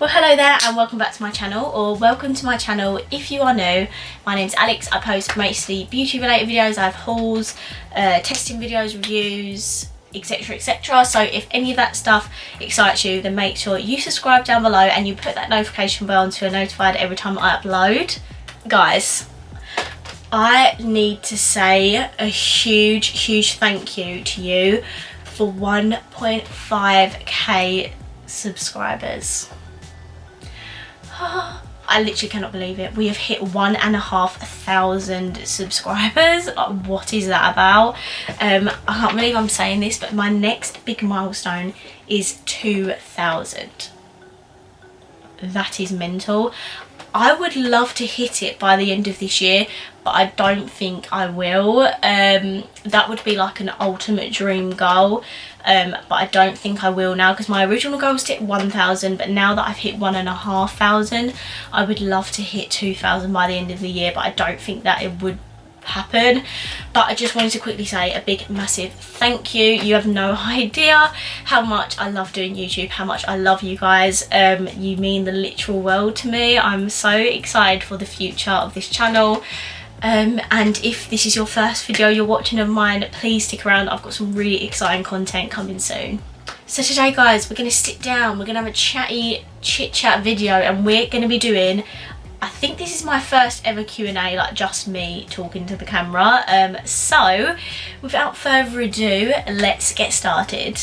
Well, hello there and welcome back to my channel, or welcome to my channel if you are new. My name's Alex. I post mostly beauty related videos. I have hauls, testing videos, reviews, etc, etc. So if any of that stuff excites you, then make sure you subscribe down below and you put that notification bell on so you're notified every time I upload. Guys, I need to say a huge thank you to you for 1.5k subscribers. I literally cannot believe it. We have hit 1,500 subscribers. What is that about? I can't believe I'm saying this, but my next big milestone is 2,000. That is mental. I would love to hit it by the end of this year, but I don't think I will. That would be like an ultimate dream goal, but I don't think I will now, because my original goal was to hit 1,000, but now that I've hit 1,500, I would love to hit 2,000 by the end of the year, but I don't think that it would happen. But I just wanted to quickly say a big massive thank you. You have no idea how much I love doing YouTube, how much I love you guys. You mean the literal world to me. I'm so excited for the future of this channel. And if this is your first video you're watching of mine, please stick around. I've got some really exciting content coming soon. So today, guys, we're going to sit down, we're going to have a chatty chit chat video, and we're going to be doing, I think this is my first ever Q&A, like just me talking to the camera. So without further ado, let's get started.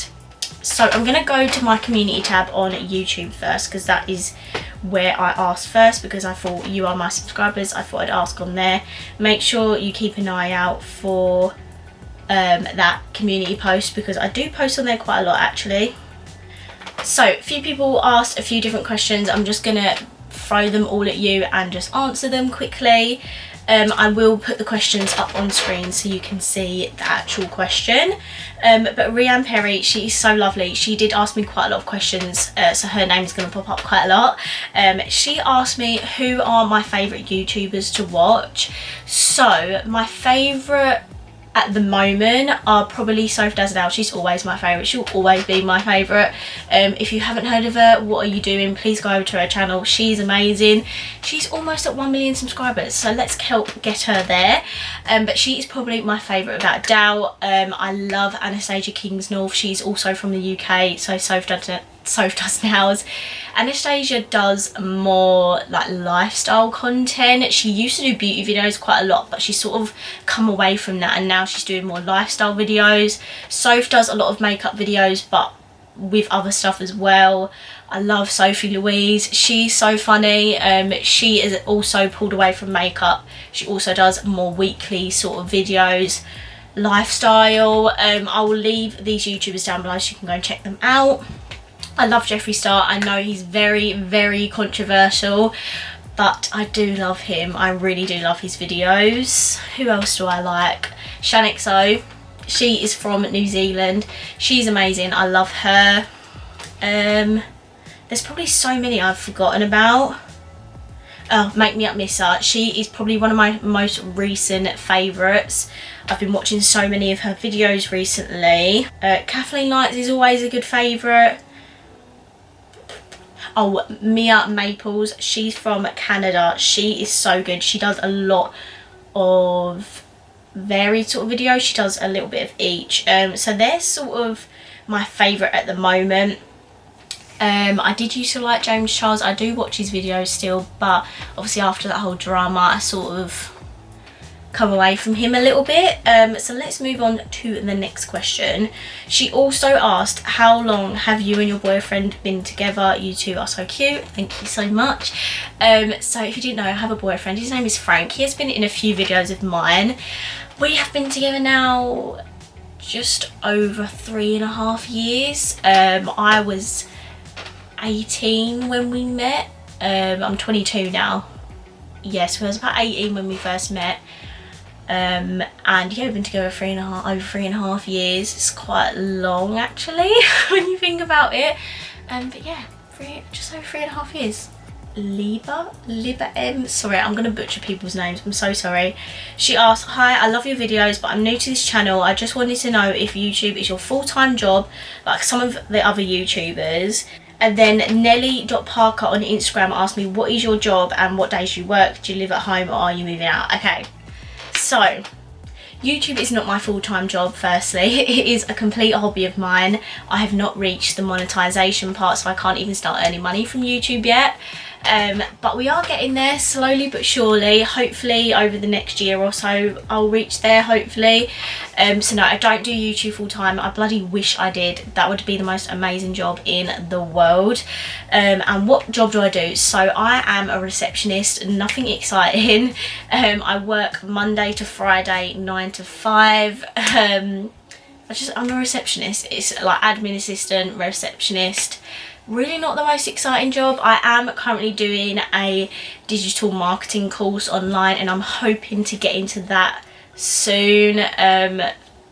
So I'm going to go to my community tab on YouTube first, because that is where I asked first, because I thought you are my subscribers. I thought I'd ask on there. Make sure you keep an eye out for that community post, because I do post on there quite a lot actually. So a few people asked a few different questions. I'm just going to throw them all at you and just answer them quickly. I will put the questions up on screen so you can see the actual question. But Rianne Perry, she is so lovely. She did ask me quite a lot of questions, so her name is going to pop up quite a lot. She asked me who are my favourite YouTubers to watch. So my favourite at the moment are probably Soph Dazzle. She's always my favourite. She'll always be my favourite. If you haven't heard of her, what are you doing? Please go over to her channel. She's amazing. She's almost at 1 million subscribers, so let's help get her there. But she is probably my favourite without doubt. I love Anastasia Kingsnorth. She's also from the UK, so Soph does nails. Anastasia does more like lifestyle content. She used to do beauty videos quite a lot, but she's sort of come away from that, and now she's doing more lifestyle videos. Soph does a lot of makeup videos, but with other stuff as well. I love Sophie Louise. She's so funny. She is also pulled away from makeup. She also does more weekly sort of videos, lifestyle. I will leave these YouTubers down below so you can go and check them out. I love Jeffree Star. I know he's very controversial, but I do love him. I really do love his videos. Who else do I like? Shanexo. She is from New Zealand. She's amazing. I love her. There's probably so many I've forgotten about. Oh, Make Me Up Missa. She is probably one of my most recent favourites. I've been watching so many of her videos recently. Kathleen Lights is always a good favourite. Oh, Mia Maples, she's from Canada. She is so good. She does a lot of varied sort of videos. She does a little bit of each. So they're sort of my favourite at the moment. I did used to like James Charles. I do watch his videos still, but obviously after that whole drama, I sort of come away from him a little bit. So let's move on to the next question. She also asked, how long have you and your boyfriend been together? You two are so cute. Thank you so much. So if you didn't know, I have a boyfriend. His name is Frank. He has been in a few videos of mine. We have been together now just over 3.5 years. I was 18 when we met. I'm 22 now. Yes, I was about 18 when we first met. And yeah, we've been together over 3.5 years. It's quite long actually when you think about it. But yeah, just over 3.5 years. Liba M. Sorry, I'm gonna butcher people's names. I'm so sorry. She asked, hi, I love your videos, but I'm new to this channel. I just wanted to know if YouTube is your full-time job like some of the other YouTubers, And then Nelly.Parker on Instagram asked me, what is your job and what days do you work? Do you live at home or are you moving out? Okay, so YouTube is not my full-time job, firstly. It is a complete hobby of mine. I have not reached the monetization part, so I can't even start earning money from YouTube yet. But we are getting there slowly but surely. Hopefully over the next year or so I'll reach there, hopefully. So no, I don't do YouTube full time. I bloody wish I did. That would be the most amazing job in the world. And what job do I do? So I am a receptionist, nothing exciting. I work Monday to Friday 9 to 5. I'm a receptionist. It's like admin assistant, receptionist. Really not the most exciting job. I am currently doing a digital marketing course online and I'm hoping to get into that soon,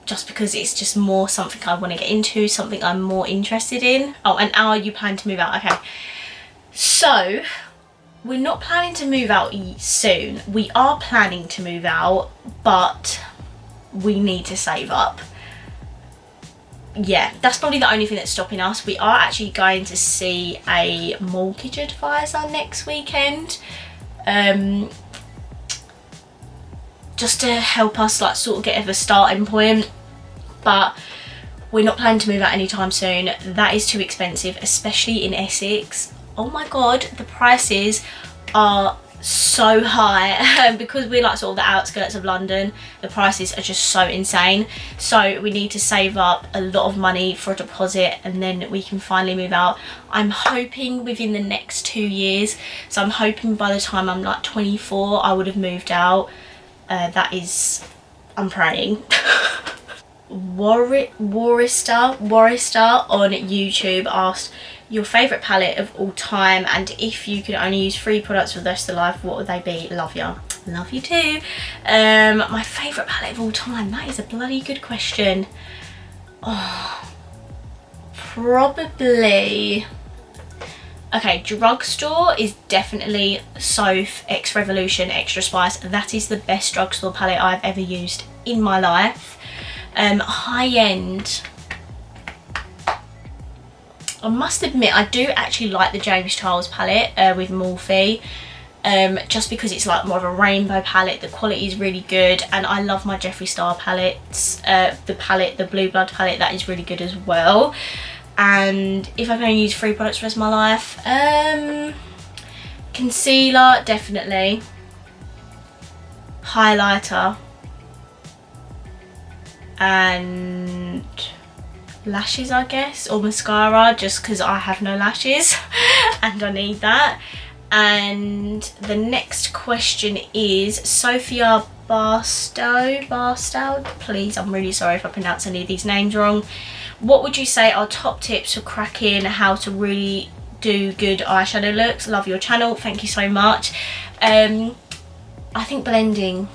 just because it's just more something I want to get into, something I'm more interested in. Oh, and are you planning to move out? Okay, so we're not planning to move out soon. We are planning to move out, but we need to save up. Yeah, that's probably the only thing that's stopping us. We are actually going to see a mortgage advisor next weekend, just to help us like sort of get a starting point, but we're not planning to move out anytime soon. That is too expensive, especially in Essex. Oh my god, the prices are so high. Because we're like sort of the outskirts of London, the prices are just so insane. So we need to save up a lot of money for a deposit and then we can finally move out. I'm hoping within the next 2 years, so I'm hoping by the time I'm like 24 I would have moved out. That is, I'm praying. Warrister on YouTube asked, your favourite palette of all time, and if you could only use 3 products for the rest of your life, what would they be? Love ya. Love you too. My favourite palette of all time, that is a bloody good question. Oh, probably, okay, Drugstore is definitely Soph X Revolution Extra Spice. That is the best drugstore palette I've ever used in my life. High end, I must admit I do actually like the James Charles palette with Morphe, just because it's like more of a rainbow palette. The quality is really good, and I love my Jeffree Star palettes. The Blue Blood palette, that is really good as well. And if I can only use 3 products for the rest of my life, concealer definitely, highlighter, and lashes, I guess, or mascara, just because I have no lashes and I need that. And the next question is Sophia Barstow, please, I'm really sorry if I pronounce any of these names wrong. What would you say are top tips for cracking how to really do good eyeshadow looks? Love your channel, thank you so much. I think blending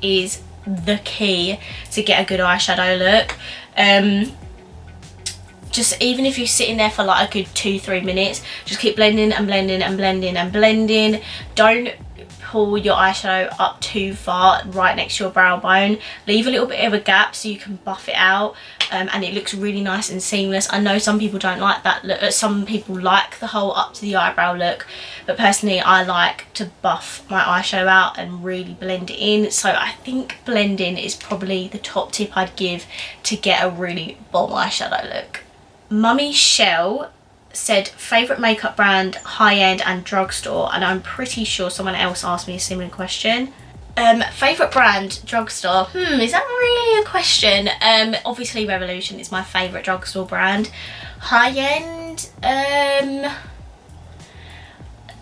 is the key to get a good eyeshadow look. Just even if you're sitting there for like a good 2-3 minutes, just keep blending and blending and blending and blending. Don't pull your eyeshadow up too far right next to your brow bone. Leave a little bit of a gap so you can buff it out, and it looks really nice and seamless. I know some people don't like that look. Some people like the whole up to the eyebrow look, but personally I like to buff my eyeshadow out and really blend it in. So I think blending is probably the top tip I'd give to get a really bomb eyeshadow look. Mummy Shell said favourite makeup brand, high end and drugstore, and I'm pretty sure someone else asked me a similar question. Favourite brand, drugstore, is that really a question? Obviously Revolution is my favourite drugstore brand. High end,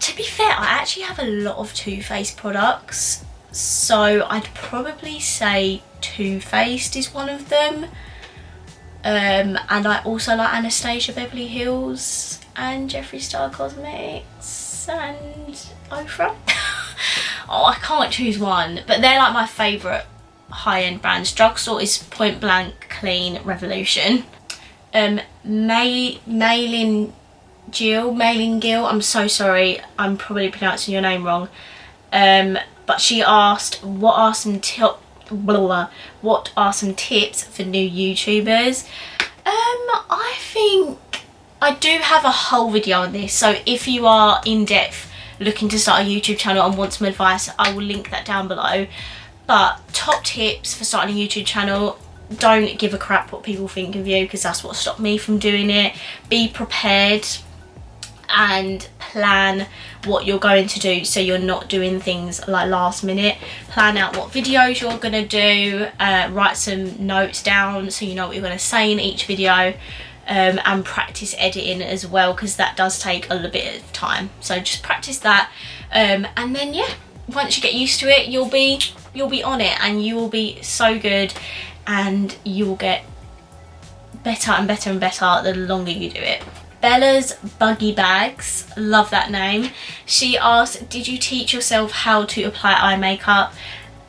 to be fair, I actually have a lot of Too Faced products, so I'd probably say Too Faced is one of them. And I also like Anastasia Beverly Hills and Jeffree Star Cosmetics and Ofra. Oh, I can't choose one, but they're like my favourite high-end brands. Drugstore is Point Blank, Clean, Revolution. Maylin Gill, I'm so sorry, I'm probably pronouncing your name wrong. But she asked, what are some tips for new YouTubers? I think I do have a whole video on this, so if you are in depth looking to start a YouTube channel and want some advice, I will link that down below. But top tips for starting a YouTube channel: don't give a crap what people think of you, because that's what stopped me from doing it. Be prepared and plan what you're going to do, so you're not doing things like last minute. Plan out what videos you're going to do, write some notes down so you know what you're going to say in each video, and practice editing as well, because that does take a little bit of time. So just practice that, and then yeah, once you get used to it, you'll be on it, and you will be so good, and you will get better and better and better the longer you do it. Bella's Buggy Bags, love that name. She asked, did you teach yourself how to apply eye makeup?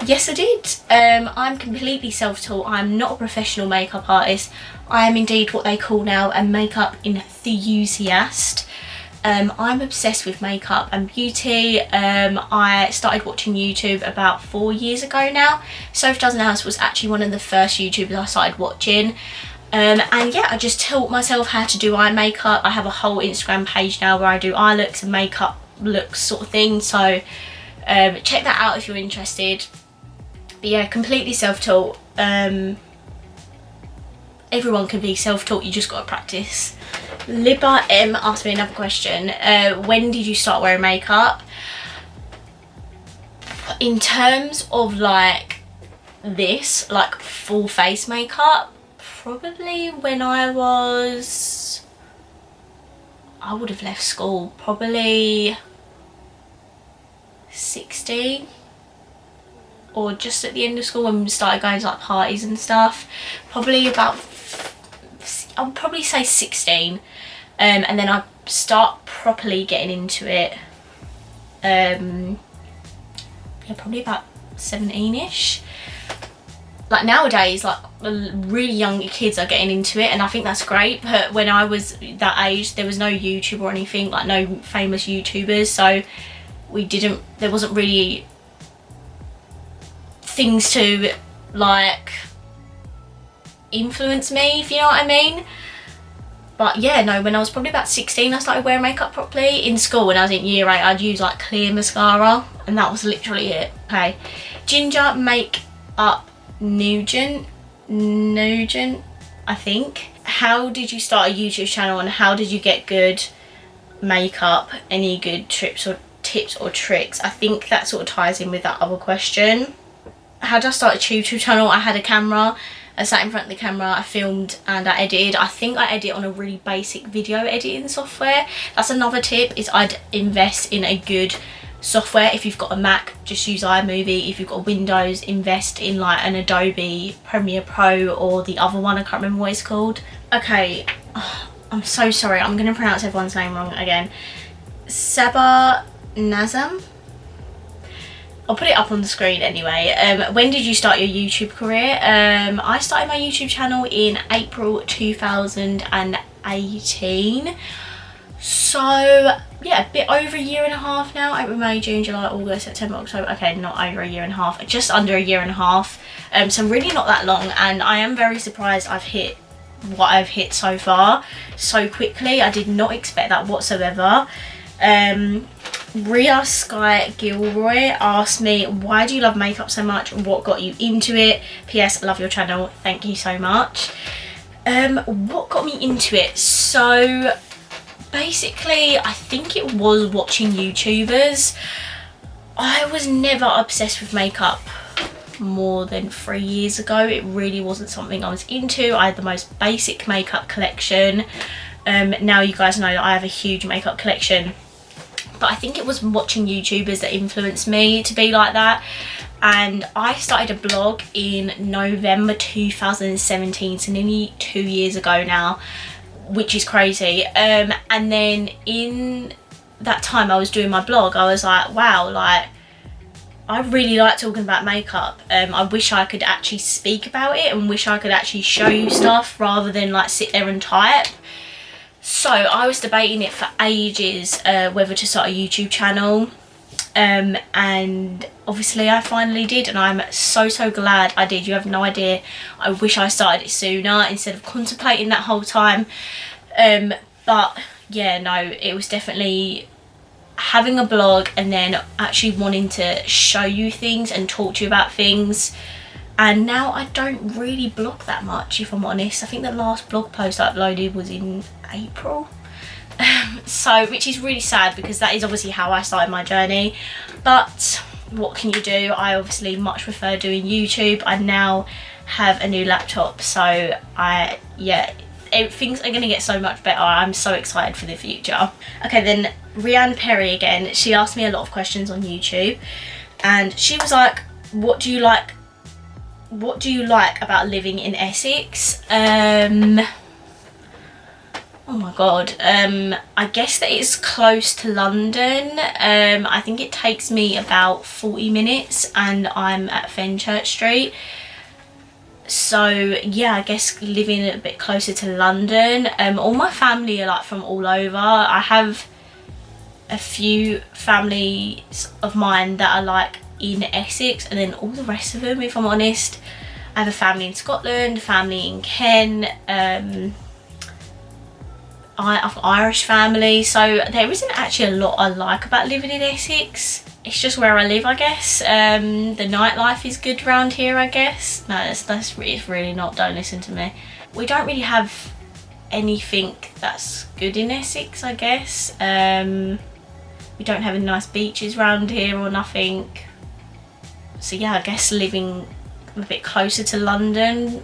Yes, I did. I'm completely self-taught. I'm not a professional makeup artist. I am indeed what they call now a makeup enthusiast. I'm obsessed with makeup and beauty. I started watching YouTube about 4 years ago now. Sophie Does Nails was actually one of the first YouTubers I started watching. And yeah, I just taught myself how to do eye makeup. I have a whole Instagram page now where I do eye looks and makeup looks sort of thing. So check that out if you're interested. But yeah, completely self-taught. Everyone can be self-taught, you just got to practice. Libba M asked me another question. When did you start wearing makeup? In terms of like this, like full face makeup, probably when I would have left school, probably 16, or just at the end of school when we started going to like parties and stuff. Probably about, I'll probably say 16, and then I start properly getting into it, yeah, probably about 17ish. Like nowadays, like really young kids are getting into it, and I think that's great. But when I was that age, there was no YouTube or anything, like no famous YouTubers, so there wasn't really things to like influence me, if you know what I mean. But yeah, no, when I was probably about 16, I started wearing makeup properly. In school, when I was in year 8, I'd use like clear mascara, and that was literally it. Okay, Ginger Makeup Nugent, I think. How did you start a YouTube channel, and how did you get good makeup? Any good tips or tricks? I think that sort of ties in with that other question. How did I start a YouTube channel? I had a camera. I sat in front of the camera, I filmed and I edited. I think I edit on a really basic video editing software. That's another tip, is I'd invest in a good software. If you've got a Mac, just use iMovie. If you've got Windows, invest in like an Adobe Premiere Pro, or the other one, I can't remember what it's called. Okay, oh, I'm so sorry, I'm gonna pronounce everyone's name wrong again. Saba Nazam, I'll put it up on the screen anyway. When did you start your YouTube career? I started my YouTube channel in April 2018. So yeah, a bit over a year and a half now. April, May, June, July, August, September, October. Okay, not over a year and a half, just under a year and a half. So really not that long, and I am very surprised I've hit what I've hit so far so quickly. I did not expect that whatsoever. Ria Sky Gilroy asked me, why do you love makeup so much? What got you into it? PS, love your channel, thank you so much. What got me into it? So basically, I think it was watching YouTubers. I was never obsessed with makeup more than 3 years ago. It really wasn't something I was into. I had the most basic makeup collection. Now you guys know that I have a huge makeup collection, but I think it was watching YouTubers that influenced me to be like that. And I started a blog in November 2017, so nearly 2 years ago now, which is crazy. And then in that time I was doing my blog, I was like, wow, like I really like talking about makeup. I wish I could actually speak about it, and wish I could actually show you stuff rather than like sit there and type. So I was debating it for ages, whether to start a YouTube channel, and obviously I finally did, and I'm so glad I did. You have no idea. I wish I started it sooner instead of contemplating that whole time. But yeah, no, it was definitely having a blog and then actually wanting to show you things and talk to you about things. And now I don't really blog that much, if I'm honest. I think the last blog post I uploaded was in April. So, which is really sad because that is obviously how I started my journey. But what can you do? I obviously much prefer doing YouTube. I now have a new laptop, so things are going to get so much better. I'm so excited for the future. Okay, then Rianne Perry again, she asked me a lot of questions on YouTube, and she was like, what do you like about living in Essex? Oh my god, I guess that it's close to London. I think it takes me about 40 minutes and I'm at Fenchurch Street. So yeah, I guess living a bit closer to London. All my family are like from all over. I have a few families of mine that are like in Essex, and then all the rest of them, if I'm honest, I have a family in Scotland, a family in Kent, I've Irish family, so there isn't actually a lot I like about living in Essex. It's just where I live, I guess. The nightlife is good around here, I guess. No, it's really not, don't listen to me. We don't really have anything that's good in Essex, I guess. We don't have any nice beaches around here or nothing. So yeah, I guess living a bit closer to London,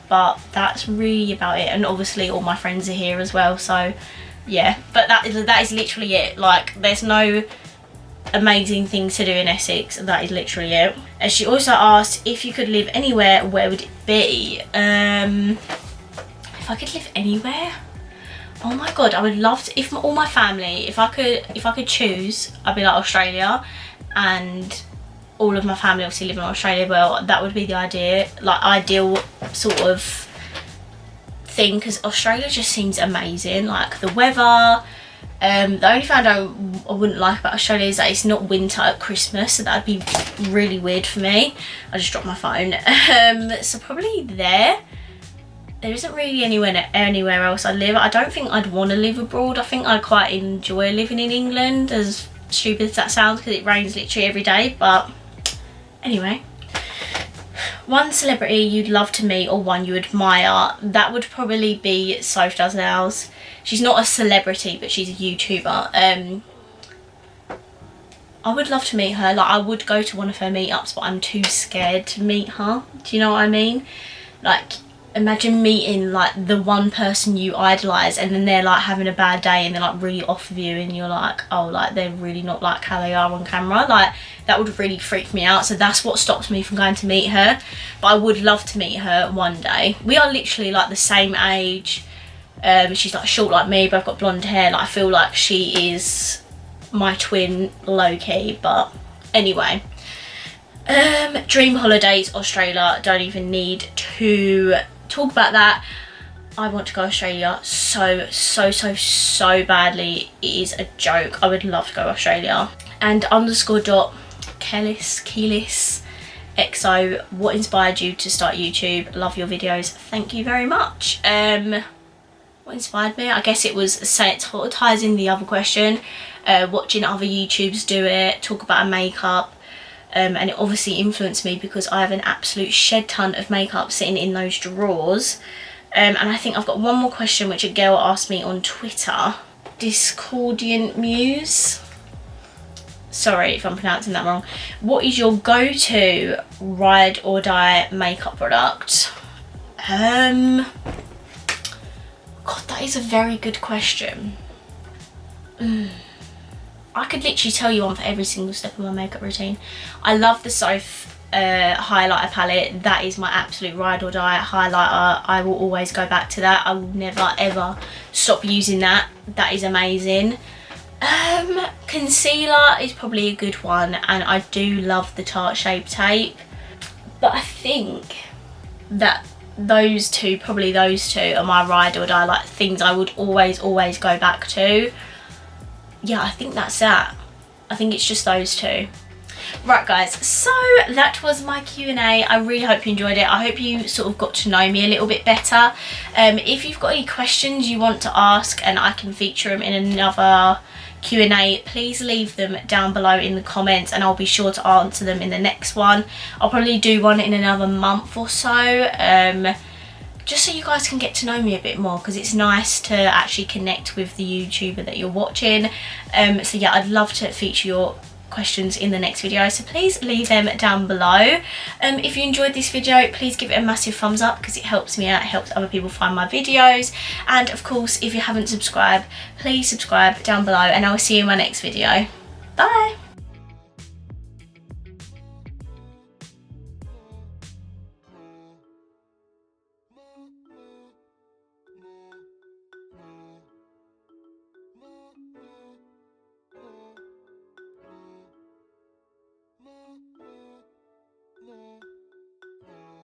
but that's really about it. And obviously all my friends are here as well, so yeah. But that is literally it. Like, there's no amazing things to do in Essex, that is literally it. And she also asked, if you could live anywhere, where would it be? If I could live anywhere, oh my god, I would love to, if all my family, if I could choose, I'd be like Australia, and all of my family obviously live in Australia. Well, that would be the ideal sort of thing, because Australia just seems amazing. Like the weather, the only thing I wouldn't like about Australia is that it's not winter at Christmas, so that'd be really weird for me. I just dropped my phone. So probably there isn't really anywhere else I live. I don't think I'd want to live abroad. I think I'd quite enjoy living in England, as stupid as that sounds, because it rains literally every day. But anyway, one celebrity you'd love to meet or one you admire, that would probably be Soph Does Nails. She's not a celebrity, but she's a YouTuber. I would love to meet her. Like, I would go to one of her meetups, but I'm too scared to meet her. Do you know what I mean? Like, imagine meeting like the one person you idolize, and then they're like having a bad day and they're like really off of you, and you're like, oh, like they're really not like how they are on camera. Like, that would really freak me out. So that's what stops me from going to meet her. But I would love to meet her one day. We are literally like the same age. She's like short like me, but I've got blonde hair. Like, I feel like she is my twin, low-key. But anyway, dream holidays, Australia. Don't even need to talk about that. I want to go to Australia so badly. It is a joke. I would love to go to Australia. And _Kelis XO, what inspired you to start YouTube? Love your videos, thank you very much. What inspired me? I guess it was, it ties in the other question, watching other YouTubers do it, talk about makeup. And it obviously influenced me because I have an absolute shed ton of makeup sitting in those drawers. And I think I've got one more question, which a girl asked me on Twitter. Discordiant Muse, sorry if I'm pronouncing that wrong. What is your go-to ride or die makeup product? God, that is a very good question. I could literally tell you one for every single step of my makeup routine. I love the Soph highlighter palette. That is my absolute ride or die highlighter. I will always go back to that. I will never ever stop using that. That is amazing. Concealer is probably a good one, and I do love the Tarte Shape Tape. But I think that those two are my ride or die, like things I would always go back to. Yeah, I think that's that. I think it's just those two. Right guys, so that was my Q&A. I really hope you enjoyed it. I hope you sort of got to know me a little bit better. If you've got any questions you want to ask and I can feature them in another Q&A, please leave them down below in the comments and I'll be sure to answer them in the next one. I'll probably do one in another month or so, just so you guys can get to know me a bit more, because it's nice to actually connect with the YouTuber that you're watching. So yeah, I'd love to feature your questions in the next video, so please leave them down below. If you enjoyed this video, please give it a massive thumbs up because it helps me out, it helps other people find my videos. And of course, if you haven't subscribed, please subscribe down below and I'll see you in my next video. Bye.